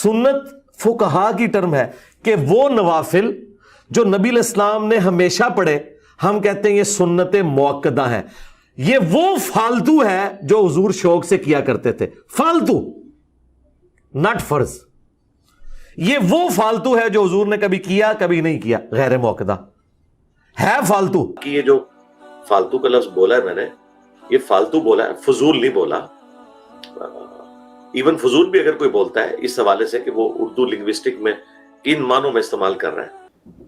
سنت فقہا کی ٹرم ہے کہ وہ نوافل جو نبی علیہ السلام نے ہمیشہ پڑھے ہم کہتے ہیں یہ سنت موقدہ ہیں. یہ وہ فالتو ہے جو حضور شوق سے کیا کرتے تھے, فالتو ناٹ فرض. یہ وہ فالتو ہے جو حضور نے کبھی کیا کبھی نہیں کیا, غیر موقدہ ہے فالتو. کہ یہ جو فالتو کا لفظ بولا ہے میں نے, یہ فالتو بولا ہے, فضول نہیں بولا. ایون فضول بھی اگر کوئی بولتا ہے اس حوالے سے کہ وہ اردو لنگوسٹک میں کن معنوں میں استعمال کر رہا ہے.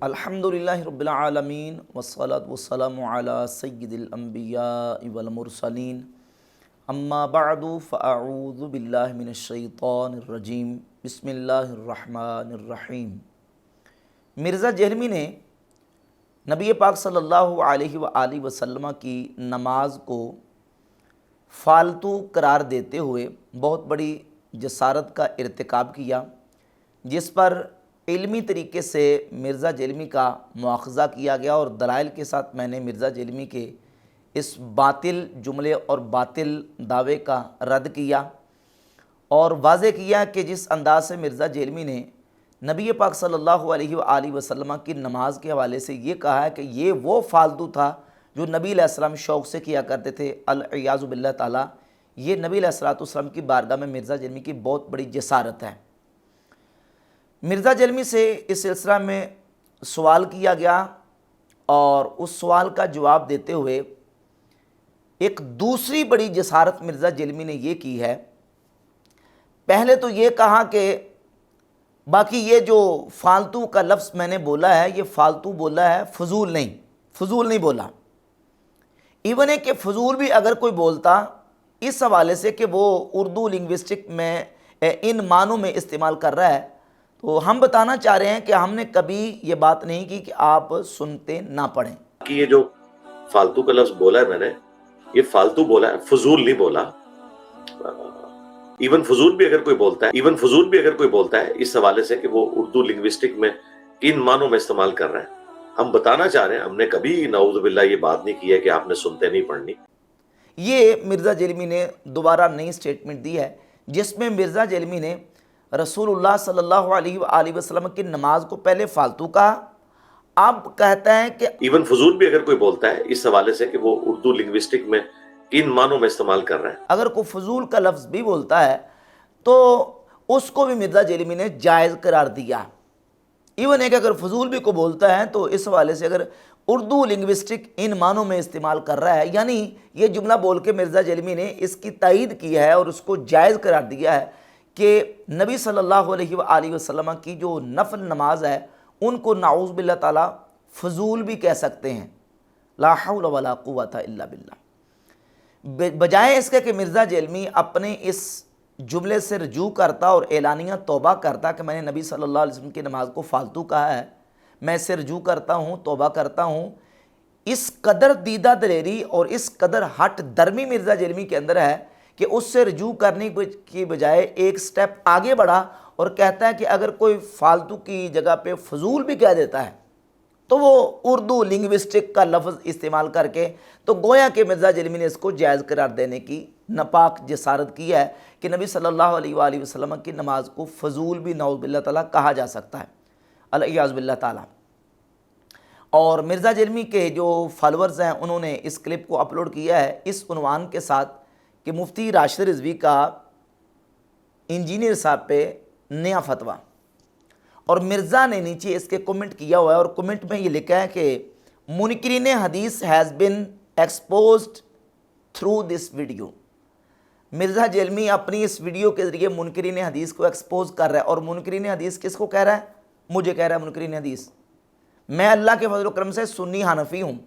الحمدللہ رب العالمین والصلاة والسلام علی سید الانبیاء والمرسلین, اما بعد فاعوذ باللہ من الشیطان الرجیم, بسم اللہ الرحمن الرحیم. مرزا جہلمی نے نبی پاک صلی اللہ علیہ وآلہ وسلم کی نماز کو فالتو قرار دیتے ہوئے بہت بڑی جسارت کا ارتکاب کیا, جس پر علمی طریقے سے مرزا جہلمی کا مواخذہ کیا گیا, اور دلائل کے ساتھ میں نے مرزا جہلمی کے اس باطل جملے اور باطل دعوے کا رد کیا اور واضح کیا کہ جس انداز سے مرزا جہلمی نے نبی پاک صلی اللہ علیہ وآلہ وسلم کی نماز کے حوالے سے یہ کہا ہے کہ یہ وہ فالتو تھا جو نبی علیہ السلام شوق سے کیا کرتے تھے, العیاذ باللہ تعالیٰ, یہ نبی علیہ السلام کی بارگاہ میں مرزا جہلمی کی بہت بڑی جسارت ہے. مرزا جہلمی سے اس سلسلہ میں سوال کیا گیا اور اس سوال کا جواب دیتے ہوئے ایک دوسری بڑی جسارت مرزا جہلمی نے یہ کی ہے. پہلے تو یہ کہا کہ باقی یہ جو فالتو کا لفظ میں نے بولا ہے یہ فالتو بولا ہے, فضول نہیں بولا. ایون ہے کہ فضول بھی اگر کوئی بولتا اس حوالے سے کہ وہ اردو لنگوسٹک میں ان معنوں میں استعمال کر رہا ہے, تو ہم بتانا چاہ رہے ہیں کہ ہم نے کبھی یہ بات نہیں کی کہ آپ سنتے نہ پڑھیں. کہ یہ جو فالتو کا لفظ بولا ہے میں نے, یہ فالتو بولا ہے, فضول نہیں بولا. ایون فضول بھی اگر کوئی بولتا ہے اس حوالے سے کہ وہ اردو لنگوسٹک میں کن معنوں میں استعمال کر رہا ہے, ہم بتانا چاہ رہے ہیں ہم نے کبھی نعوذ باللہ یہ بات نہیں کی ہے کہ آپ نے سنتے نہیں پڑھنی. یہ مرزا جہلمی نے دوبارہ نئی سٹیٹمنٹ دی ہے جس میں مرزا جہلمی نے رسول اللہ صلی اللہ علیہ وآلہ وسلم کی نماز کو پہلے فالتو کہا, اب کہتا ہے کہ ایون فضول بھی اگر کوئی بولتا ہے اس حوالے سے کہ وہ اردو لنگوسٹک میں کن معنوں میں استعمال کر رہا ہے. اگر کوئی فضول کا لفظ بھی بولتا ہے تو اس کو بھی مرزا جہلمی نے جائز قرار دیا. ایون ایک اگر فضول بھی کو بولتا ہے تو اس حوالے سے اگر اردو لنگوسٹک ان معنوں میں استعمال کر رہا ہے, یعنی یہ جملہ بول کے مرزا جہلمی نے اس کی تائید کی ہے اور اس کو جائز قرار دیا ہے کہ نبی صلی اللہ علیہ وآلہ وسلم کی جو نفل نماز ہے ان کو نعوذ باللہ تعالیٰ فضول بھی کہہ سکتے ہیں. لا حول ولا قوۃ الا باللہ. بجائے اس کے کہ مرزا جہلمی اپنے اس جملے سے رجوع کرتا اور اعلانیہ توبہ کرتا کہ میں نے نبی صلی اللہ علیہ وسلم کی نماز کو فالتو کہا ہے, میں اس سے رجوع کرتا ہوں, توبہ کرتا ہوں, اس قدر دیدہ دلیری اور اس قدر ہٹ درمی مرزا جہلمی کے اندر ہے کہ اس سے رجوع کرنے کی بجائے ایک سٹیپ آگے بڑھا اور کہتا ہے کہ اگر کوئی فالتو کی جگہ پہ فضول بھی کہہ دیتا ہے تو وہ اردو لنگوسٹک کا لفظ استعمال کر کے, تو گویا کہ مرزا جہلمی نے اس کو جائز قرار دینے کی ناپاک جسارت کی ہے کہ نبی صلی اللہ علیہ وآلہ وسلم کی نماز کو فضول بھی نعوذ باللہ تعالیٰ کہا جا سکتا ہے, العیاذ باللہ تعالیٰ. اور مرزا جہلمی کے جو فالورز ہیں انہوں نے اس کلپ کو اپلوڈ کیا ہے اس عنوان کے ساتھ کہ مفتی راشد رضوی کا انجینئر صاحب پہ نیا فتویٰ, اور مرزا نے نیچے اس کے کومنٹ کیا ہوا ہے اور کومنٹ میں یہ لکھا ہے کہ منکرین حدیث has been exposed through this video. Mirza Jhelumi اپنی اس ویڈیو کے ذریعے منکرین حدیث کو ایکسپوز کر رہا ہے. اور منکرین حدیث کس کو کہہ رہا ہے؟ مجھے کہہ رہا ہے منکرین حدیث. میں اللہ کے فضل و کرم سے سنی حنفی ہوں,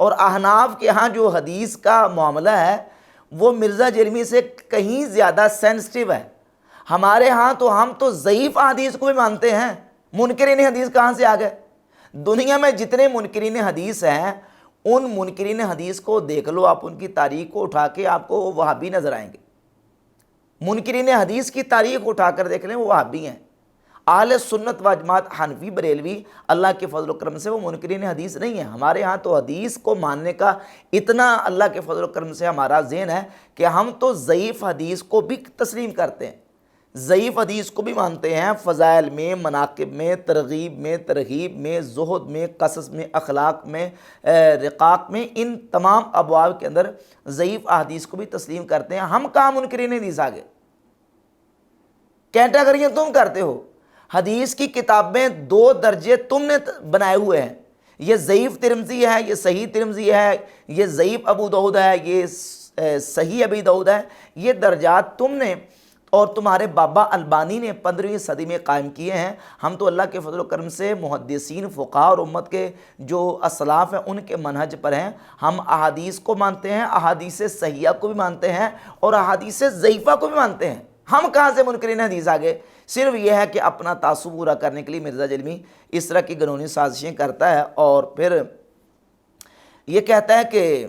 اور احناف کے ہاں جو حدیث کا معاملہ ہے وہ مرزا جہلمی سے کہیں زیادہ سینسٹیو ہے. ہمارے ہاں تو ہم تو ضعیف حدیث کو بھی مانتے ہیں, منکرین حدیث کہاں سے آ گئے؟ دنیا میں جتنے منکرین حدیث ہیں ان منکرین حدیث کو دیکھ لو, آپ ان کی تاریخ کو اٹھا کے آپ کو وہابی نظر آئیں گے. منکرین حدیث کی تاریخ اٹھا کر دیکھ لیں وہ وہابی ہیں. اہل سنت و جماعت حنفی بریلوی اللہ کے فضل و کرم سے وہ منکرین حدیث نہیں ہیں. ہمارے ہاں تو حدیث کو ماننے کا اتنا اللہ کے فضل و کرم سے ہمارا ذہن ہے کہ ہم تو ضعیف حدیث کو بھی تسلیم کرتے ہیں. ضعیف حدیث کو بھی مانتے ہیں، فضائل میں، مناقب میں، ترغیب میں، ترغیب میں، زہد میں، قصص میں، اخلاق میں، رقاق میں، ان تمام ابواب کے اندر ضعیف احادیث کو بھی تسلیم کرتے ہیں۔ ہم کہاں منکرین حدیث آگے، کیٹیگریاں تم کرتے ہو، حدیث کی کتابیں 2 درجے تم نے بنائے ہوئے ہیں، یہ ضعیف ترمذی ہے، یہ صحیح ترمذی ہے، یہ ضعیف ابو داؤد ہے، یہ صحیح ابی داؤد ہے، یہ درجات تم نے اور تمہارے بابا البانی نے 15ویں صدی میں قائم کیے ہیں۔ ہم تو اللہ کے فضل و کرم سے محدثین، فقہاء اور امت کے جو اسلاف ہیں ان کے منہج پر ہیں۔ ہم احادیث کو مانتے ہیں، احادیث صحیحہ کو بھی مانتے ہیں اور احادیث ضعیفہ کو بھی مانتے ہیں۔ ہم کہاں سے منکرین حدیث آگے؟ صرف یہ ہے کہ اپنا تعصب پورا کرنے کے لیے مرزا جلمی اس طرح کی گنونی سازشیں کرتا ہے اور پھر یہ کہتا ہے کہ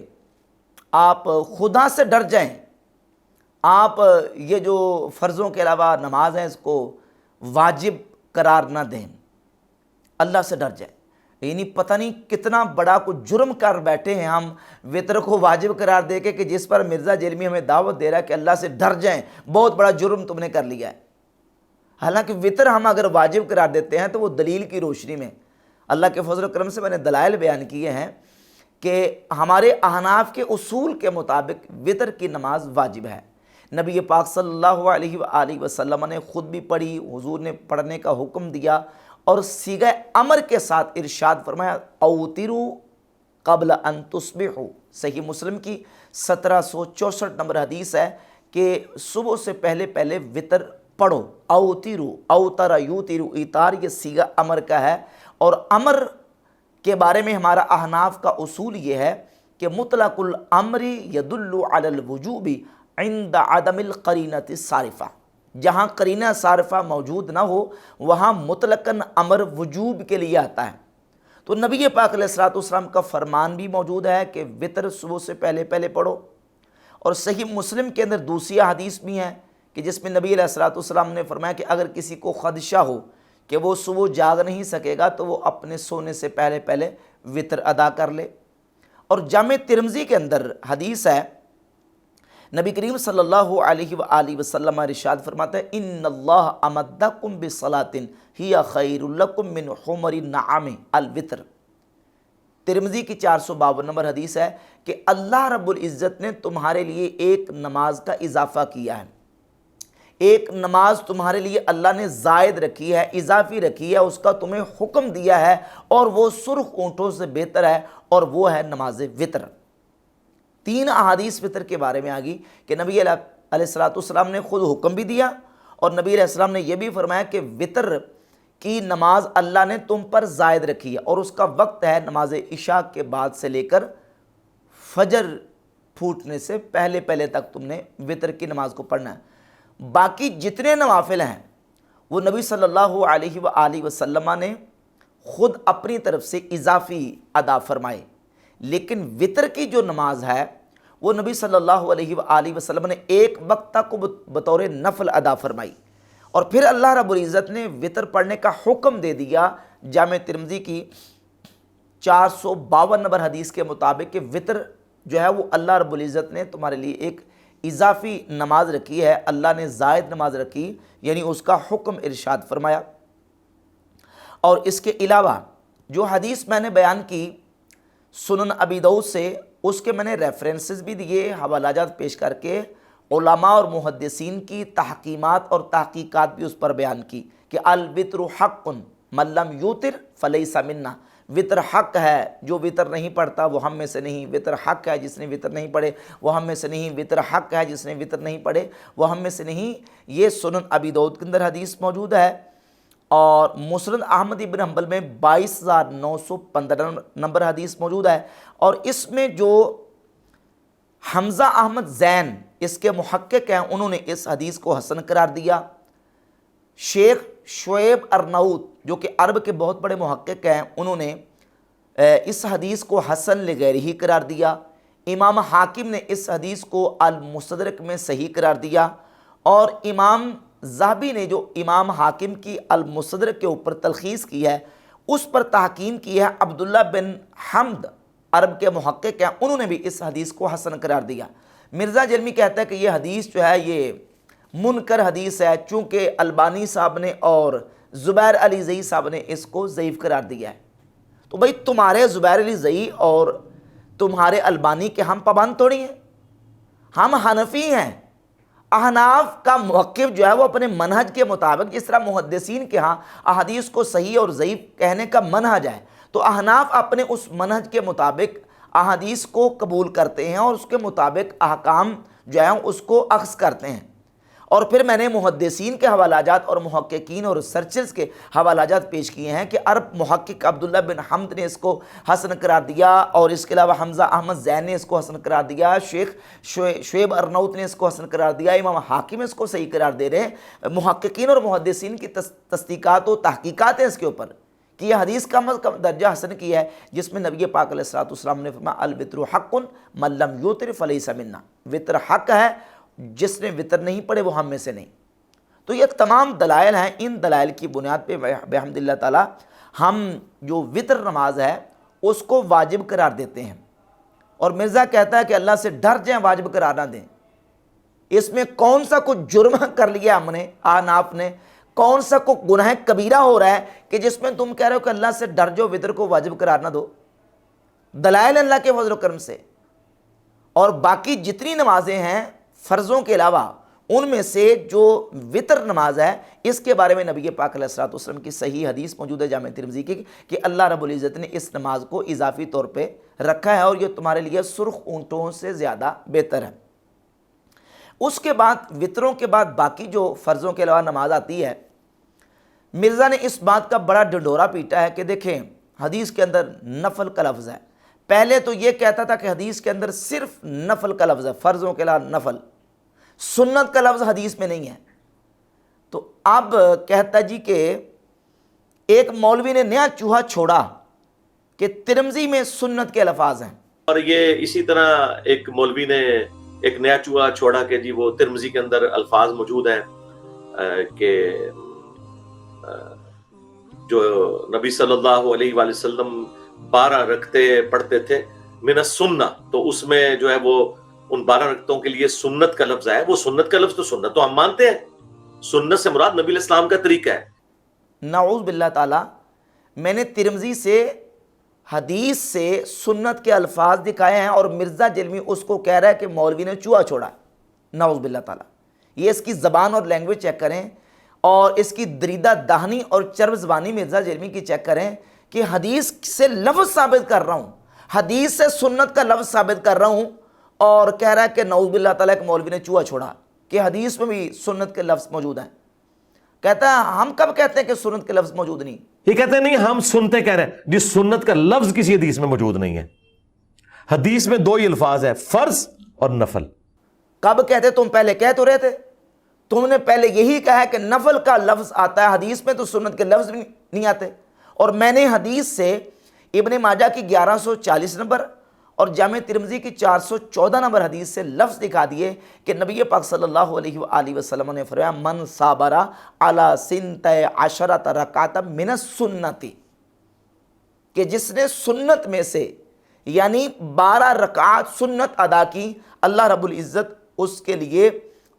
آپ خدا سے ڈر جائیں، آپ یہ جو فرضوں کے علاوہ نماز ہے اس کو واجب قرار نہ دیں، اللہ سے ڈر جائیں۔ یعنی پتہ نہیں کتنا بڑا کوئی جرم کر بیٹھے ہیں ہم وطر کو واجب قرار دے کے، کہ جس پر مرزا جیلمی ہمیں دعوت دے رہا ہے کہ اللہ سے ڈر جائیں، بہت بڑا جرم تم نے کر لیا ہے۔ حالانکہ وطر ہم اگر واجب قرار دیتے ہیں تو وہ دلیل کی روشنی میں، اللہ کے فضل و کرم سے میں نے دلائل بیان کیے ہیں کہ ہمارے احناف کے اصول کے مطابق وطر کی نماز واجب ہے۔ نبی پاک صلی اللہ علیہ وآلہ وسلم نے خود بھی پڑھی، حضور نے پڑھنے کا حکم دیا اور صیغہ امر کے ساتھ ارشاد فرمایا اوتروا قبل ان تصبحوا۔ صحیح مسلم کی 1764 نمبر حدیث ہے کہ صبح سے پہلے پہلے وطر پڑھو۔ اوتروا، اوتر یوتر، ایتار یہ صیغہ امر کا ہے، اور امر کے بارے میں ہمارا احناف کا اصول یہ ہے کہ مطلق الامر یدل علی الوجوب عند عدم القرینۃ الصارفہ، جہاں قرینہ صارفہ موجود نہ ہو وہاں مطلقاً امر وجوب کے لیے آتا ہے۔ تو نبی پاک علیہ الصلوۃ والسلام کا فرمان بھی موجود ہے کہ وطر صبح سے پہلے پہلے پڑھو، اور صحیح مسلم کے اندر دوسری حدیث بھی ہے کہ جس میں نبی علیہ الصلوۃ والسلام نے فرمایا کہ اگر کسی کو خدشہ ہو کہ وہ صبح جاگ نہیں سکے گا تو وہ اپنے سونے سے پہلے پہلے وطر ادا کر لے۔ اور جامع ترمذی کے اندر حدیث ہے، نبی کریم صلی اللہ علیہ وآلہ وسلم ارشاد فرماتا ہے ان اللہ امدکم بصلاۃ ہی خیر لکم من حمر النعام الوتر۔ ترمذی کی 452 نمبر حدیث ہے کہ اللہ رب العزت نے تمہارے لیے ایک نماز کا اضافہ کیا ہے، ایک نماز تمہارے لیے اللہ نے زائد رکھی ہے، اضافی رکھی ہے، اس کا تمہیں حکم دیا ہے اور وہ سرخ اونٹوں سے بہتر ہے، اور وہ ہے نماز وطر۔ 3 احادیث وطر کے بارے میں آگی کہ نبی علیہ الصلوۃ والسلام نے خود حکم بھی دیا، اور نبی علیہ السلام نے یہ بھی فرمایا کہ وطر کی نماز اللہ نے تم پر زائد رکھی ہے، اور اس کا وقت ہے نماز عشاء کے بعد سے لے کر فجر پھوٹنے سے پہلے پہلے تک تم نے وطر کی نماز کو پڑھنا ہے۔ باقی جتنے نوافل ہیں وہ نبی صلی اللہ علیہ وآلہ وسلم نے خود اپنی طرف سے اضافی ادا فرمائے، لیکن وطر کی جو نماز ہے وہ نبی صلی اللہ علیہ وآلہ وسلم نے ایک وقت تک بطور نفل ادا فرمائی، اور پھر اللہ رب العزت نے وطر پڑھنے کا حکم دے دیا جامع ترمذی کی 452 نمبر حدیث کے مطابق کہ وطر جو ہے وہ اللہ رب العزت نے تمہارے لیے ایک اضافی نماز رکھی ہے، اللہ نے زائد نماز رکھی، یعنی اس کا حکم ارشاد فرمایا۔ اور اس کے علاوہ جو حدیث میں نے بیان کی سنن ابی داؤد سے، اس کے میں نے ریفرنسز بھی دیے، حوالہ جات پیش کر کے علماء اور محدثین کی تحقیمات اور تحقیقات بھی اس پر بیان کی کہ الوتر حق من لم یوتر فلیس منا، وطر حق ہے، جو وطر نہیں پڑھتا وہ ہم میں سے نہیں، وطر حق ہے جس نے وطر نہیں پڑھے وہ ہم میں سے نہیں، وطر حق ہے جس نے وطر نہیں پڑھے وہ ہم میں سے نہیں۔ یہ سنن ابی داؤد کے اندر حدیث موجود ہے، اور مسند احمد ابن حنبل میں 22,915 نمبر حدیث موجود ہے، اور اس میں جو حمزہ احمد زین اس کے محقق ہیں انہوں نے اس حدیث کو حسن قرار دیا۔ شیخ شعیب ارناؤت جو کہ عرب کے بہت بڑے محقق ہیں انہوں نے اس حدیث کو حسن لغیرہ قرار دیا۔ امام حاکم نے اس حدیث کو المستدرک میں صحیح قرار دیا، اور امام ذہبی نے جو امام حاکم کی المستدرک کے اوپر تلخیص کی ہے اس پر تحقیم کی ہے عبداللہ بن حمد عرب کے محقق ہیں، انہوں نے بھی اس حدیث کو حسن قرار دیا۔ مرزا جرمی کہتا ہے کہ یہ حدیث جو ہے یہ منکر حدیث ہے، چونکہ البانی صاحب نے اور زبیر علی زئی صاحب نے اس کو ضعیف قرار دیا ہے۔ تو بھئی تمہارے زبیر علی زئی اور تمہارے البانی کے ہم پابند تھوڑی ہیں، ہم حنفی ہیں۔ احناف کا موقف جو ہے وہ اپنے منہج کے مطابق، جس طرح محدثین کے ہاں احادیث کو صحیح اور ضعیف کہنے کا منہج ہے، تو احناف اپنے اس منہج کے مطابق احادیث کو قبول کرتے ہیں اور اس کے مطابق احکام جو ہیں اس کو اخذ کرتے ہیں۔ اور پھر میں نے محدثین کے حوالہ جات اور محققین اور ریسرچرز کے حوالہ جات پیش کیے ہیں کہ عرب محقق عبداللہ بن حمد نے اس کو حسن قرار دیا، اور اس کے علاوہ حمزہ احمد زین نے اس کو حسن قرار دیا، شیخ شعیب ارنوت نے اس کو حسن قرار دیا، امام حاکم اس کو صحیح قرار دے رہے ہیں۔ محققین اور محدثین کی تصدیقات و تحقیقات ہیں اس کے اوپر کہ یہ حدیث کا درجہ حسن کی ہے، جس میں نبی پاک علیہ السلام نے فرمایا الوتر حق من لم یوتر فلیس منا، وطر حق ہے، جس نے وطر نہیں پڑھے وہ ہم میں سے نہیں۔ تو یہ تمام دلائل ہیں، ان دلائل کی بنیاد پہ بحمد اللہ تعالی ہم جو وطر نماز ہے اس کو واجب قرار دیتے ہیں۔ اور مرزا کہتا ہے کہ اللہ سے ڈر جائیں، واجب قرار نہ دیں۔ اس میں کون سا کچھ جرم کر لیا ہم نے، احناف نے، کون سا کو گناہ کبیرہ ہو رہا ہے کہ جس میں تم کہہ رہے ہو کہ اللہ سے ڈر جو وطر کو واجب قرار نہ دو؟ دلائل اللہ کے فضل و کرم سے۔ اور باقی جتنی نمازیں ہیں فرضوں کے علاوہ، ان میں سے جو وطر نماز ہے اس کے بارے میں نبی پاک علیہ الصلوۃ والسلام کی صحیح حدیث موجود ہے جامع ترمذی کی کہ اللہ رب العزت نے اس نماز کو اضافی طور پہ رکھا ہے اور یہ تمہارے لیے سرخ اونٹوں سے زیادہ بہتر ہے۔ اس کے بعد وطروں کے بعد باقی جو فرضوں کے علاوہ نماز آتی ہے، مرزا نے اس بات کا بڑا ڈنڈورا پیٹا ہے کہ دیکھیں حدیث کے اندر نفل کا لفظ ہے۔ پہلے تو یہ کہتا تھا کہ حدیث کے اندر صرف نفل کا لفظ ہے، فرضوں کے علاوہ نفل، سنت کا لفظ حدیث میں نہیں ہے۔ تو اب کہتا جی کہ ایک مولوی نے نیا چوہا چھوڑا کہ ترمذی میں سنت کے الفاظ ہیں، اور یہ اسی طرح ایک مولوی نے ایک نیا چوہا چھوڑا کہ جی وہ ترمذی کے اندر الفاظ موجود ہیں کہ جو نبی صلی اللہ علیہ وآلہ وسلم 12 رکعتیں پڑھتے تھے من السنہ، تو اس میں جو ہے وہ ان 12 رکعتوں کے لیے سنت کا لفظ ہے۔ وہ سنت کا لفظ تو سنت تو ہم مانتے ہیں، سنت سے مراد نبی الاسلام کا طریقہ ہے۔ نعوذ باللہ تعالی، میں نے ترمذی سے حدیث سے سنت کے الفاظ دکھائے ہیں اور مرزا جلمی اس کو کہہ رہا ہے کہ مولوی نے چوہا چھوڑا۔ نعوذ باللہ تعالی، یہ اس کی زبان اور لینگویج چیک کریں اور اس کی دریدہ دہنی اور چرب زبانی مرزا جلمی کی چیک کریں کہ حدیث سے لفظ ثابت کر رہا ہوں، حدیث سے سنت کا لفظ ثابت کر رہا ہوں، اور کہہ رہا ہے کہ نعوذ باللہ تعالیٰ کہ مولوی نے چوہا چھوڑا، کہ حدیث میں بھی سنت کے لفظ موجود ہیں۔ کہتا ہے ہم کب کہتے ہیں کہ سنت کے لفظ موجود نہیں؟ یہ کہتے ہیں نہیں، ہم سنتے کہہ رہے ہیں جس سنت کا لفظ کسی حدیث میں موجود نہیں ہے۔ حدیث میں 2 ہی الفاظ ہیں، فرض اور نفل۔ کب کہتے؟ تم پہلے کہہ تو رہے تھے، تم نے پہلے یہی کہا ہے کہ نفل کا لفظ آتا ہے حدیث میں، تو سنت کے لفظ بھی نہیں آتے۔ اور میں نے حدیث سے ابن ماجہ کی 1140 نمبر اور جامع ترمذی کی 414 نمبر حدیث سے لفظ دکھا دیے کہ نبی پاک صلی اللہ علیہ وآلہ وسلم نے فرمایا من صابر علی 12 رکعۃ من السنت، کہ جس نے سنت میں سے یعنی 12 رکعات سنت ادا کی، اللہ رب العزت اس کے لیے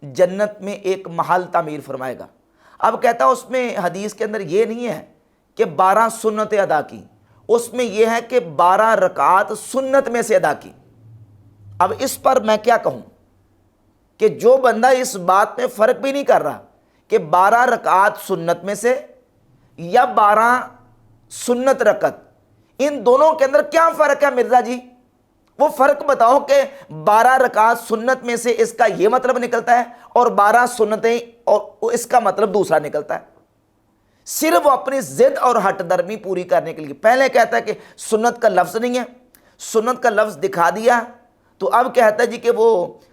جنت میں ایک محل تعمیر فرمائے گا۔ اب کہتا ہے اس میں حدیث کے اندر یہ نہیں ہے کہ 12 سنتیں ادا کی، اس میں یہ ہے کہ 12 رکعات سنت میں سے ادا کی۔ اب اس پر میں کیا کہوں کہ جو بندہ اس بات میں فرق بھی نہیں کر رہا کہ 12 رکعات سنت میں سے یا 12 سنت رکعت، ان دونوں کے اندر کیا فرق ہے مرزا جی؟ وہ فرق بتاؤ کہ 12 رکعات سنت میں سے اس کا یہ مطلب نکلتا ہے اور 12 سنتیں اور اس کا مطلب دوسرا نکلتا ہے۔ صرف وہ اپنی ضد اور ہٹ درمی پوری کرنے کے لیے پہلے کہتا ہے کہ سنت کا لفظ نہیں ہے، سنت کا لفظ دکھا دیا، تو اب کہتا ہے جی کہ وہ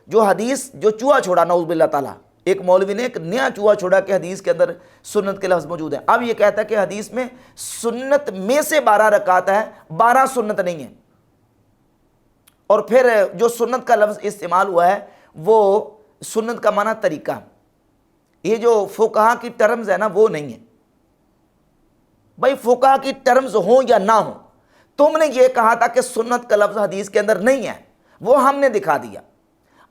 جو حدیث جو چوہا چھوڑا، نعوذ باللہ تعالیٰ، ایک مولوی نے ایک نیا چوہا چھوڑا کہ حدیث کے اندر سنت کے لفظ موجود ہیں۔ اب یہ کہتا ہے کہ حدیث میں سنت میں سے 12 رکعات ہے، 12 سنت نہیں ہے۔ اور پھر جو سنت کا لفظ استعمال ہوا ہے وہ سنت کا معنی طریقہ، یہ جو فقہا کی ٹرمز ہے نا وہ نہیں ہے۔ بھائی فقہا کی ٹرمز ہوں یا نہ ہوں، تم نے یہ کہا تھا کہ سنت کا لفظ حدیث کے اندر نہیں ہے، وہ ہم نے دکھا دیا۔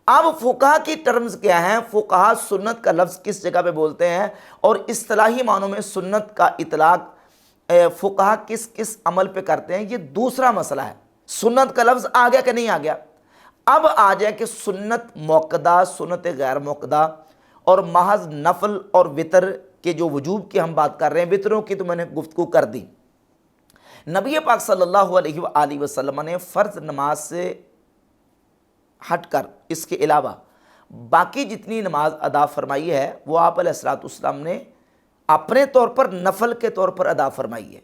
اب فقہا کی ٹرمز کیا ہیں؟ فقہا سنت کا لفظ کس جگہ پہ بولتے ہیں اور اصطلاحی معنوں میں سنت کا اطلاق فقہا کس کس عمل پہ کرتے ہیں، یہ دوسرا مسئلہ ہے۔ سنت کا لفظ آ گیا کہ نہیں آ گیا؟ اب آ جائے کہ سنت موقدہ، سنت غیر موقدہ اور محض نفل اور وطر کے جو وجوب کی ہم بات کر رہے ہیں، وطروں کی تو میں نے گفتگو کر دی۔ نبی پاک صلی اللہ علیہ وآلہ وسلم نے فرض نماز سے ہٹ کر اس کے علاوہ باقی جتنی نماز ادا فرمائی ہے وہ آپ علیہ الصلوۃ والسلام نے اپنے طور پر نفل کے طور پر ادا فرمائی ہے۔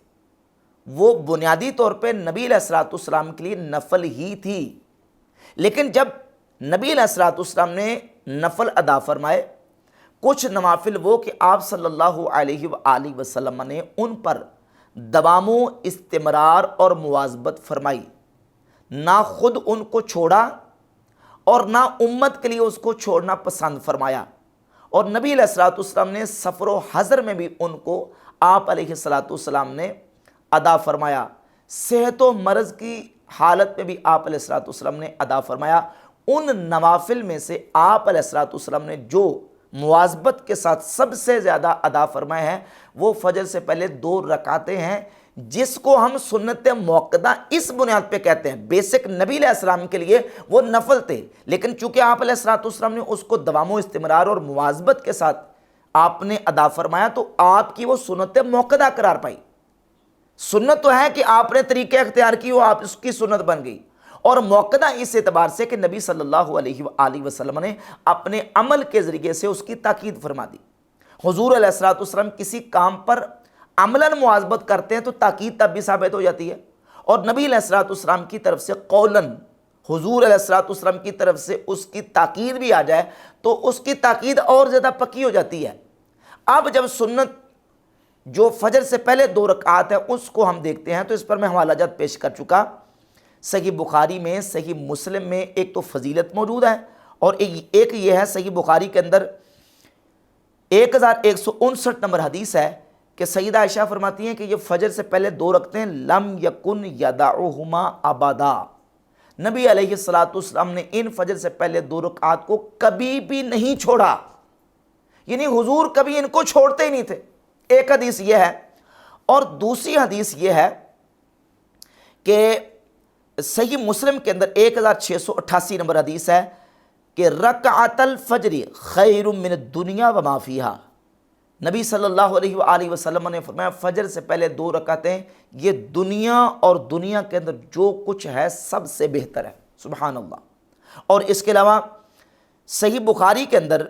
وہ بنیادی طور پہ نبی علیہ الصلوۃ والسلام کے لیے نفل ہی تھی، لیکن جب نبی علیہ الصلوۃ والسلام نے نفل ادا فرمائے، کچھ نوافل وہ کہ آپ صلی اللہ علیہ وآلہ وسلم نے ان پر دوام و استمرار اور مواظبت فرمائی، نہ خود ان کو چھوڑا اور نہ امت کے لیے اس کو چھوڑنا پسند فرمایا، اور نبی علیہ الصلوۃ والسلام نے سفر و حضر میں بھی ان کو آپ علیہ الصلوۃ والسلام نے ادا فرمایا، صحت و مرض کی حالت میں بھی آپ علیہ الصلوۃ والسلام نے ادا فرمایا۔ ان نوافل میں سے آپ علیہ الصلوۃ والسلام نے جو مواظبت کے ساتھ سب سے زیادہ ادا فرمائے ہیں وہ فجر سے پہلے 2 رکعتیں ہیں، جس کو ہم سنت موقدہ اس بنیاد پہ کہتے ہیں۔ بیسک نبی علیہ السلام کے لیے وہ نفل تھے، لیکن چونکہ آپ علیہ الصلوۃ والسلام نے اس کو دوام و استمرار اور مواظبت کے ساتھ آپ نے ادا فرمایا تو آپ کی وہ سنت موقدہ قرار پائی۔ سنت تو ہے کہ آپ نے طریقہ اختیار کی، وہ آپ اس کی سنت بن گئی، اور موقدہ اس اعتبار سے کہ نبی صلی اللہ علیہ وآلہ وسلم نے اپنے عمل کے ذریعے سے اس کی تاکید فرما دی۔ حضور علیہ الصلوۃ والسلام کسی کام پر عملاً مواظبت کرتے ہیں تو تاکید تب بھی ثابت ہو جاتی ہے، اور نبی علیہ الصلوۃ والسلام کی طرف سے قولاً حضور علیہ الصلوۃ والسلام کی طرف سے اس کی تاکید بھی آ جائے تو اس کی تاکید اور زیادہ پکی ہو جاتی ہے۔ اب جب سنت جو فجر سے پہلے 2 رکعات ہے اس کو ہم دیکھتے ہیں تو اس پر میں حوالہ جات پیش کر چکا۔ صحیح بخاری میں، صحیح مسلم میں ایک تو فضیلت موجود ہے، اور ایک یہ ہے صحیح بخاری کے اندر 1159 نمبر حدیث ہے کہ سیدہ عائشہ فرماتی ہیں کہ یہ فجر سے پہلے 2 رکعتیں لم یکن یدعہما ابدا، نبی علیہ الصلوۃ والسلام نے ان فجر سے پہلے 2 رکعات کو کبھی بھی نہیں چھوڑا، یعنی حضور کبھی ان کو چھوڑتے ہی نہیں تھے۔ ایک حدیث یہ ہے، اور دوسری حدیث یہ ہے کہ صحیح مسلم کے اندر 1688 نمبر حدیث ہے کہ رکعت الفجر خیر من الدنیا وما فیہا، نبی صلی اللہ علیہ وآلہ وسلم نے فرمایا فجر سے پہلے 2 رکعتیں یہ دنیا اور دنیا کے اندر جو کچھ ہے سب سے بہتر ہے، سبحان اللہ۔ اور اس کے علاوہ صحیح بخاری کے اندر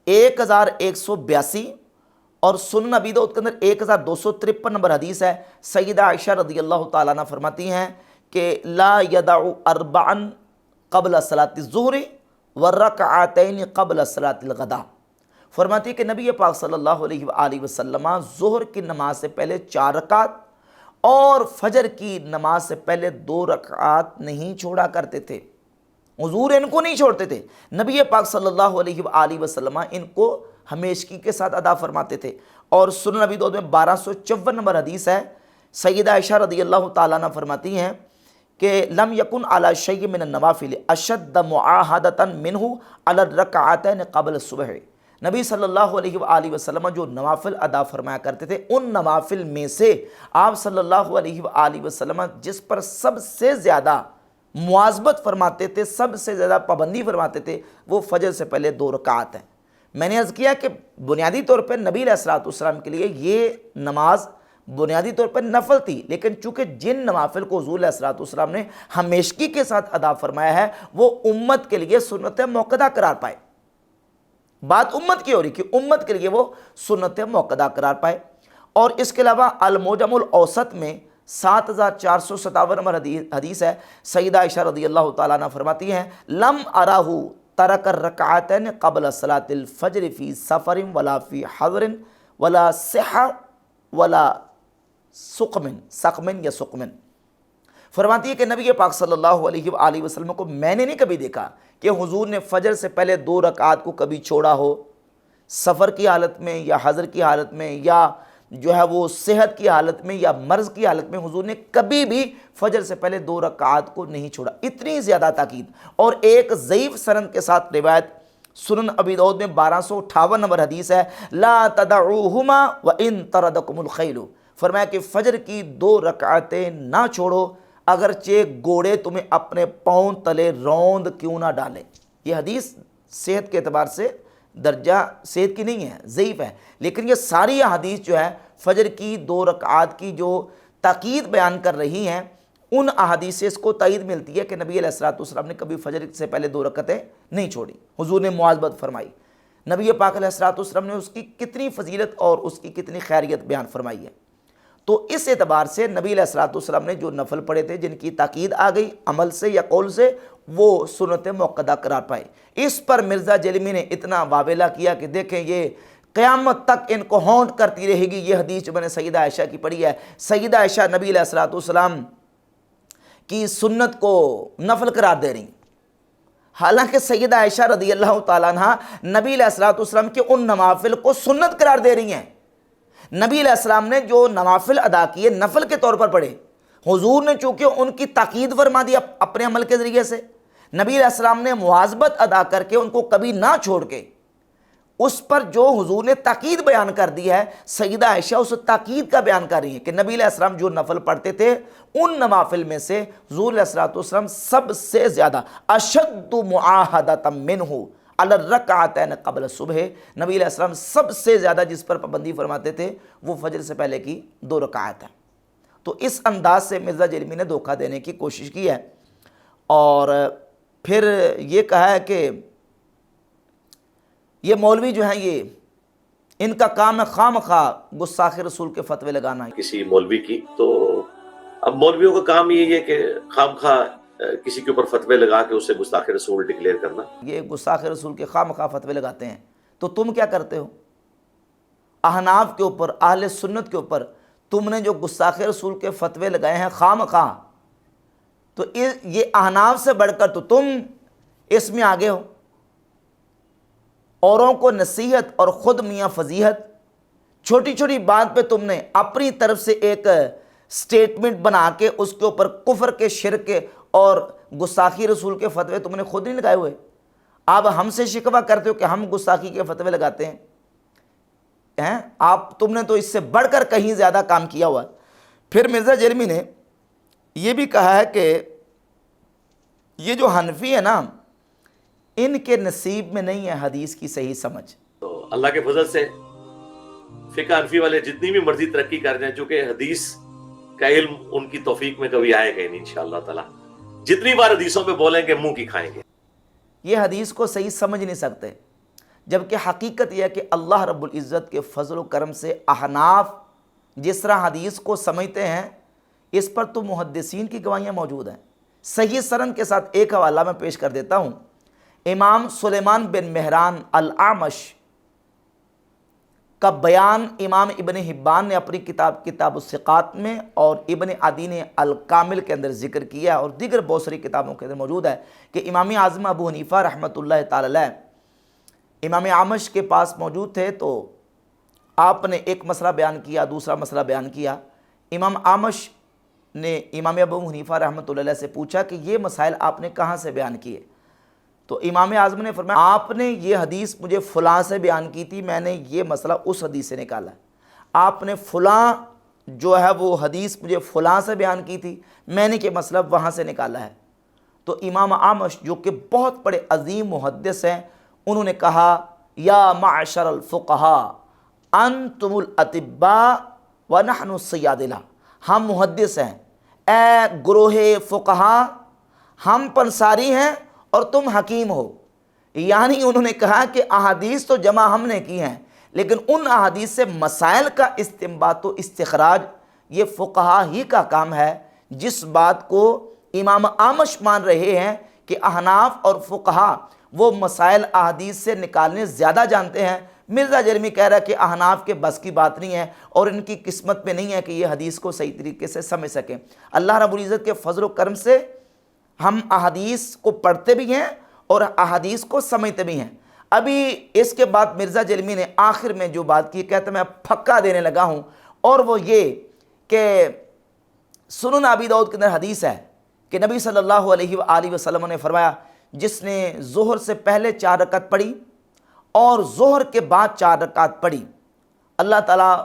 1182 اور سنن ابی داؤد کے اندر 1253 نمبر حدیث ہے، سیدہ عائشہ رضی اللہ تعالیٰ عنہ فرماتی ہیں کہ لا یدع 4 قبل صلاۃ الظہر ورکعتین قبل صلاۃ الغداء، فرماتی ہے کہ نبی پاک صلی اللہ علیہ وآلہ وسلم ظہر کی نماز سے پہلے 4 رکعت اور فجر کی نماز سے پہلے 2 رکعات نہیں چھوڑا کرتے تھے، حضور ان کو نہیں چھوڑتے تھے، نبی پاک صلی اللہ علیہ وآلہ وسلم ان کو ہمیشگی کے ساتھ ادا فرماتے تھے۔ اور سنن ابی داؤد میں 1254 نمبر حدیث ہے، سیدہ عائشہ رضی اللہ تعالیٰ عنہ فرماتی ہیں کہ لم یکن علی شیء من النوافل اشد معاہدۃ منہ علی الرکعتین قبل الصبح، نبی صلی اللہ علیہ وآلہ وسلم جو نوافل ادا فرمایا کرتے تھے ان نوافل میں سے آپ صلی اللہ علیہ وآلہ وسلم جس پر سب سے زیادہ مواظبت فرماتے تھے، سب سے زیادہ پابندی فرماتے تھے، وہ فجر سے پہلے 2 رکعات ہیں۔ میں نے عرض کیا کہ بنیادی طور پر نبی علیہ الصلوۃ والسلام کے لیے یہ نماز بنیادی طور پر نفل تھی، لیکن چونکہ جن نوافل کو حضور علیہ الصلوۃ والسلام نے ہمیشگی کے ساتھ ادا فرمایا ہے وہ امت کے لیے سنت موقدہ قرار پائے۔ بات امت کی ہو رہی کہ امت کے لیے وہ سنت موقدہ قرار پائے۔ اور اس کے علاوہ المعجم الاوسط میں 7457 نمبر حدیث ہے، سیدہ عائشہ رضی اللہ تعالیٰ عنہ فرماتی ہیں لم ارہ ترک الرکعتین قبل صلاۃ الفجر فی سفر ولا فی حضر ولا صحہ ولا سقم یا سقم، فرماتی ہے کہ نبی پاک صلی اللہ علیہ وآلہ وسلم کو میں نے نہیں کبھی دیکھا کہ حضور نے فجر سے پہلے 2 رکعات کو کبھی چھوڑا ہو، سفر کی حالت میں یا حضر کی حالت میں یا جو ہے وہ صحت کی حالت میں یا مرض کی حالت میں حضور نے کبھی بھی فجر سے پہلے 2 رکعات کو نہیں چھوڑا، اتنی زیادہ تاکید۔ اور ایک ضعیف سند کے ساتھ روایت سنن ابی داؤد میں 1258 نمبر حدیث ہے، لا تدعوہما وان تردکم الخیل، فرمایا کہ فجر کی 2 رکعتیں نہ چھوڑو اگرچہ گھوڑے تمہیں اپنے پاؤں تلے روند کیوں نہ ڈالیں۔ یہ حدیث صحت کے اعتبار سے درجہ صحت کی نہیں ہے، ضعیف ہے، لیکن یہ ساری حدیث جو ہے فجر کی 2 رکعات کی جو تاکید بیان کر رہی ہیں، ان احادیث سے اس کو تائید ملتی ہے کہ نبی علیہ الصلوۃ والسلام نے کبھی فجر سے پہلے 2 رکعتیں نہیں چھوڑی، حضور نے مواظبت فرمائی۔ نبی پاک علیہ الصلوۃ والسلام نے اس کی کتنی فضیلت اور اس کی کتنی خیریت بیان فرمائی ہے۔ تو اس اعتبار سے نبی علیہ الصلوۃ والسلام نے جو نفل پڑھے تھے جن کی تاکید آ گئی عمل سے یا قول سے، وہ سنت موقدہ قرار پائے۔ اس پر مرزا جیلمی نے اتنا واویلا کیا کہ دیکھیں یہ قیامت تک ان کو ہونٹ کرتی رہے گی۔ یہ حدیث جو میں نے سیدہ عائشہ کی پڑھی ہے، سیدہ عائشہ نبی علیہ الصلوۃ والسلام کی سنت کو نفل قرار دے رہی ہیں، حالانکہ سیدہ عائشہ رضی اللہ تعالیٰ عنہ نبی علیہ الصلوۃ والسلام کے ان نوافل کو سنت قرار دے رہی ہیں۔ نبی علیہ السلام نے جو نوافل ادا کیے نفل کے طور پر پڑھے، حضور نے چونکہ ان کی تاکید فرما دی اپنے عمل کے ذریعے سے، نبی علیہ السلام نے مواظبت ادا کر کے ان کو کبھی نہ چھوڑ کے اس پر جو حضور نے تاکید بیان کر دی ہے، سیدہ عائشہ اس تاکید کا بیان کر رہی ہیں کہ نبی علیہ السلام جو نفل پڑھتے تھے ان نوافل میں سے حضور علیہ الصلوۃ والسلام سب سے زیادہ اشد معاہدۃ منہ علی الرکعتین قبل الصبح، نبی علیہ السلام سب سے زیادہ جس پر پابندی فرماتے تھے وہ فجر سے پہلے کی 2 رکعت ہے۔ تو اس انداز سے مرزا جیلمی نے دھوکہ دینے کی کوشش کی ہے، اور پھر یہ کہا ہے کہ یہ مولوی جو ہیں یہ ان کا کام ہے خواہ مخواہ گستاخ رسول کے فتوے لگانا ہے۔ کسی مولوی کی، تو اب مولویوں کا کام یہ ہے کہ خام خواہ کسی کے اوپر فتوے لگا کے اسے گستاخ رسول ڈکلیئر کرنا۔ یہ گستاخ رسول کے خواہ مخواہ فتوے لگاتے ہیں، تو تم کیا کرتے ہو؟ احناف کے اوپر، اہل سنت کے اوپر تم نے جو گستاخ رسول کے فتوے لگائے ہیں خواہ مخواہ، تو یہ احناف سے بڑھ کر تو تم اس میں آگے ہو۔ اوروں کو نصیحت اور خود میاں فضیحت، چھوٹی چھوٹی بات پہ تم نے اپنی طرف سے ایک سٹیٹمنٹ بنا کے اس کے اوپر کفر کے، شرک کے اور گستاخی رسول کے فتوے تم نے خود نہیں لگائے ہوئے۔ آپ ہم سے شکوہ کرتے ہو کہ ہم گستاخی کے فتوے لگاتے ہیں، آپ تم نے تو اس سے بڑھ کر کہیں زیادہ کام کیا ہوا۔ پھر مرزا جیلمی نے یہ بھی کہا ہے کہ یہ جو حنفی ہے نا، ان کے نصیب میں نہیں ہے حدیث کی صحیح سمجھ۔ تو اللہ کے فضل سے فقہ حنفی والے جتنی بھی مرضی ترقی کر رہے ہیں، چونکہ حدیث کا علم ان کی توفیق میں کبھی آئے گا نہیں انشاءاللہ تعالی، جتنی بار حدیثوں پہ بولیں گے منہ کی کھائیں گے۔ یہ حدیث کو صحیح سمجھ نہیں سکتے، جبکہ حقیقت یہ ہے کہ اللہ رب العزت کے فضل و کرم سے احناف جس طرح حدیث کو سمجھتے ہیں، اس پر تو محدثین کی گواہیاں موجود ہیں۔ صحیح سند کے ساتھ ایک حوالہ میں پیش کر دیتا ہوں، امام سلیمان بن مہران الاعمش کا بیان امام ابن حبان نے اپنی کتاب الثقات میں اور ابن عدی نے الکامل کے اندر ذکر کیا، اور دیگر بہت ساری کتابوں کے اندر موجود ہے کہ امام اعظم ابو حنیفہ رحمۃ اللہ تعالی علیہ امام اعمش کے پاس موجود تھے، تو آپ نے ایک مسئلہ بیان کیا، دوسرا مسئلہ بیان کیا۔ امام اعمش نے امام ابو حنیفہ رحمۃ اللہ علیہ سے پوچھا کہ یہ مسائل آپ نے کہاں سے بیان کیے؟ تو امام اعظم نے فرمایا آپ نے یہ حدیث مجھے فلاں سے بیان کی تھی، میں نے یہ مسئلہ اس حدیث سے نکالا ہے۔ آپ نے فلاں جو ہے وہ حدیث مجھے فلاں سے بیان کی تھی، میں نے یہ مسئلہ وہاں سے نکالا ہے۔ تو امام اعمش جو کہ بہت بڑے عظیم محدث ہیں، انہوں نے کہا یا معشر الفقہاء انتم الاطباء ونحن الصیادلہ، ہم محدث ہیں، اے گروہ فقہاء ہم پنساری ہیں اور تم حکیم ہو۔ یعنی انہوں نے کہا کہ احادیث تو جمع ہم نے کی ہیں، لیکن ان احادیث سے مسائل کا استنباط و استخراج یہ فقہا ہی کا کام ہے۔ جس بات کو امام اعمش مان رہے ہیں کہ احناف اور فقہا وہ مسائل احادیث سے نکالنے زیادہ جانتے ہیں، مرزا جیلمی کہہ رہا ہے کہ احناف کے بس کی بات نہیں ہے اور ان کی قسمت میں نہیں ہے کہ یہ حدیث کو صحیح طریقے سے سمجھ سکیں۔ اللہ رب العزت کے فضل و کرم سے ہم احادیث کو پڑھتے بھی ہیں اور احادیث کو سمجھتے بھی ہیں۔ ابھی اس کے بعد مرزا جیلمی نے آخر میں جو بات کی، کہتا میں اب پھکا دینے لگا ہوں، اور وہ یہ کہ سنن ابی داؤد کے اندر حدیث ہے کہ نبی صلی اللہ علیہ وآلہ وسلم نے فرمایا جس نے ظہر سے پہلے 4 رکعت پڑھی اور ظہر کے بعد 4 رکعت پڑھی، اللہ تعالیٰ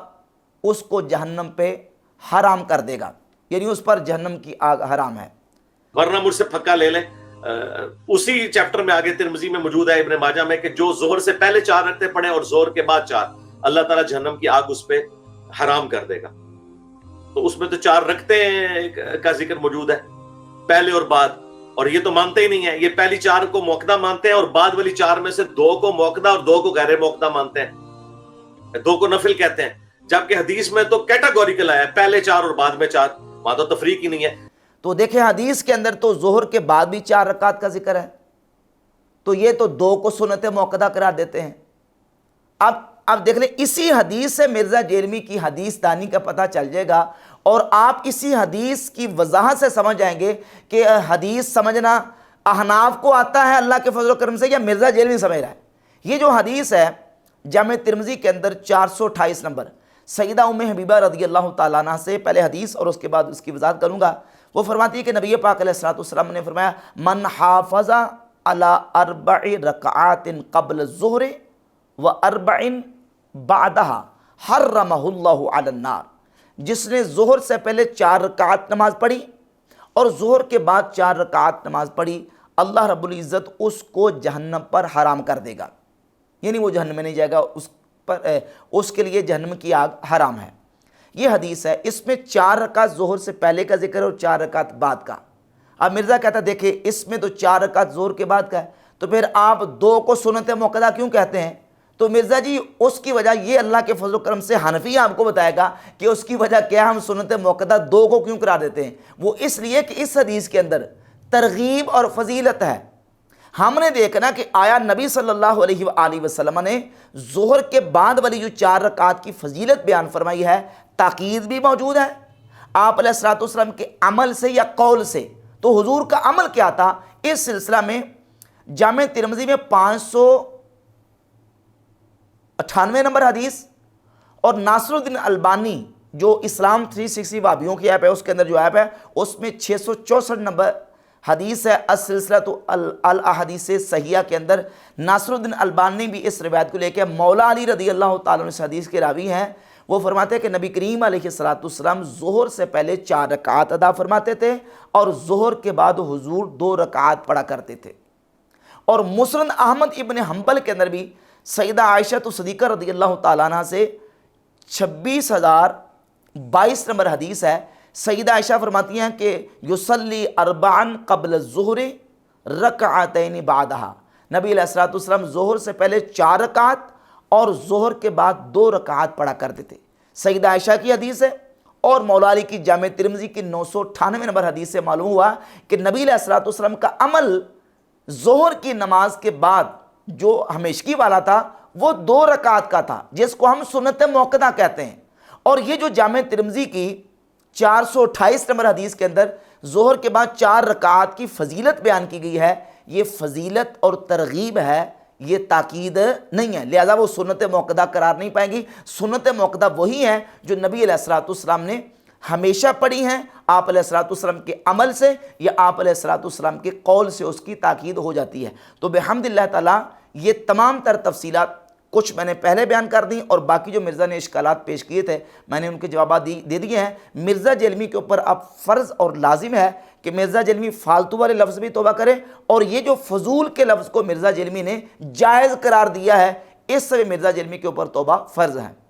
اس کو جہنم پہ حرام کر دے گا، یعنی اس پر جہنم کی آگ حرام ہے۔ ورنہ مجھ سے پھکا لے لیں، اسی چیپٹر میں آگے ترمذی میں موجود ہے، ابن ماجہ میں، کہ جو ظہر سے پہلے 4 رکعتیں پڑھے اور ظہر کے بعد 4، اللہ تعالیٰ جہنم کی آگ اس پہ حرام کر دے گا۔ تو اس میں تو 4 رکعتیں کا ذکر موجود ہے، پہلے اور بعد، اور یہ تو مانتے ہی نہیں ہیں، یہ پہلی 4 کو موقدہ مانتے ہیں اور بعد والی 4 میں سے 2 کو موقدہ اور 2 کو غیر موقدہ مانتے ہیں، 2 کو نفل کہتے ہیں، جبکہ حدیث میں تو کیٹاگوریکل آیا ہے، پہلے 4 اور بعد میں 4، وہاں تو تفریق ہی نہیں ہے۔ تو دیکھیں حدیث کے اندر تو ظہر کے بعد بھی 4 رکعت کا ذکر ہے، تو یہ تو 2 کو سنت موقدہ قرار دیتے ہیں۔ اب دیکھ لیں، اسی حدیث سے مرزا جیلمی کی حدیث دانی کا پتہ چل جائے گا، اور آپ اسی حدیث کی وضاحت سے سمجھ جائیں گے کہ حدیث سمجھنا احناف کو آتا ہے اللہ کے فضل و کرم سے یا مرزا جیلمی سمجھ رہا ہے۔ یہ جو حدیث ہے جامع ترمذی کے اندر 428 نمبر، سیدہ ام حبیبہ رضی اللہ تعالیٰ عنہ سے پہلے حدیث اور اس کے بعد اس کی وضاحت کروں گا۔ وہ فرماتی ہے کہ نبی پاک علیہ الصلوۃ والسلام نے فرمایا من حافظ علی 4 رکعات قبل الظہر و 4 بعدها حرمہ اللہ علی النار، جس نے ظہر سے پہلے 4 رکعات نماز پڑھی اور ظہر کے بعد 4 رکعات نماز پڑھی، اللہ رب العزت اس کو جہنم پر حرام کر دے گا، یعنی وہ جہنم میں نہیں جائے گا، اس کے لیے جہنم کی آگ حرام ہے۔ یہ حدیث ہے، اس میں 4 رکعت ظہر سے پہلے کا ذکر ہے اور 4 رکعت بعد کا۔ اب مرزا کہتا ہے دیکھیں اس میں تو 4 رکعت ظہر کے بعد کا ہے، تو پھر آپ 2 کو سنت موقدہ کیوں کہتے ہیں؟ تو مرزا جی اس کی وجہ یہ اللہ کے فضل و کرم سے حنفی آپ کو بتائے گا کہ اس کی وجہ کیا، ہم سنت موقدہ 2 کو کیوں قرار دیتے ہیں۔ وہ اس لیے کہ اس حدیث کے اندر ترغیب اور فضیلت ہے۔ ہم نے دیکھنا کہ آیا نبی صلی اللہ علیہ وآلہ وسلم نے ظہر کے بعد والی جو 4 رکعات کی فضیلت بیان فرمائی ہے، تاکید بھی موجود ہے آپ علیہ الصلوۃ والسلام کے عمل سے یا قول سے۔ تو حضور کا عمل کیا تھا، اس سلسلہ میں جامع ترمذی میں 598 نمبر حدیث، اور ناصر الدین البانی جو اسلام 360 وابیوں کی ایپ ہے اس کے اندر جو ایپ ہے اس میں 664 نمبر حدیث ہے السلسلۃ الاحادیث صحیحہ کے اندر ناصر الدین البانی بھی اس روایت کو لے کے مولا علی رضی اللہ تعالیٰ عنہ اس حدیث کے راوی ہیں۔ وہ فرماتے ہیں کہ نبی کریم علیہ الصلوۃ والسلام ظہر سے پہلے 4 رکعات ادا فرماتے تھے اور ظہر کے بعد حضور 2 رکعات پڑھا کرتے تھے۔ اور مسند احمد ابن حنبل کے اندر بھی سیدہ عائشہ صدیقہ رضی اللہ تعالیٰ عنہ سے 26,022 نمبر حدیث ہے، سیدہ عائشہ فرماتی ہیں کہ یصلی 4 قبل الظہر رکعتین بعدہا، نبی علیہ الصلوۃ والسلام ظہر سے پہلے 4 رکعات اور ظہر کے بعد 2 رکعات پڑھا کرتے تھے۔ سیدہ عائشہ کی حدیث ہے، اور مولا علی کی جامع ترمذی کی 998 نمبر حدیث سے معلوم ہوا کہ نبی علیہ الصلوۃ والسلام کا عمل ظہر کی نماز کے بعد جو ہمیشگی والا تھا وہ 2 رکعات کا تھا، جس کو ہم سنت موقدہ کہتے ہیں۔ اور یہ جو جامع ترمذی کی 428 نمبر حدیث کے اندر ظہر کے بعد 4 رکعات کی فضیلت بیان کی گئی ہے، یہ فضیلت اور ترغیب ہے، یہ تاکید نہیں ہے، لہذا وہ سنت موقدہ قرار نہیں پائیں گی۔ سنت موقدہ وہی ہیں جو نبی علیہ الصلوۃ والسلام نے ہمیشہ پڑھی ہیں، آپ علیہ الصلوۃ والسلام کے عمل سے یا آپ علیہ الصلوۃ والسلام کے قول سے اس کی تاکید ہو جاتی ہے۔ تو بحمد اللہ تعالیٰ یہ تمام تر تفصیلات کچھ میں نے پہلے بیان کر دیں، اور باقی جو مرزا نے اشکالات پیش کیے تھے میں نے ان کے جوابات دے دیے ہیں۔ مرزا جیلمی کے اوپر اب فرض اور لازم ہے کہ مرزا جیلمی فالتو والے لفظ بھی توبہ کرے، اور یہ جو فضول کے لفظ کو مرزا جیلمی نے جائز قرار دیا ہے، اس سے مرزا جیلمی کے اوپر توبہ فرض ہے۔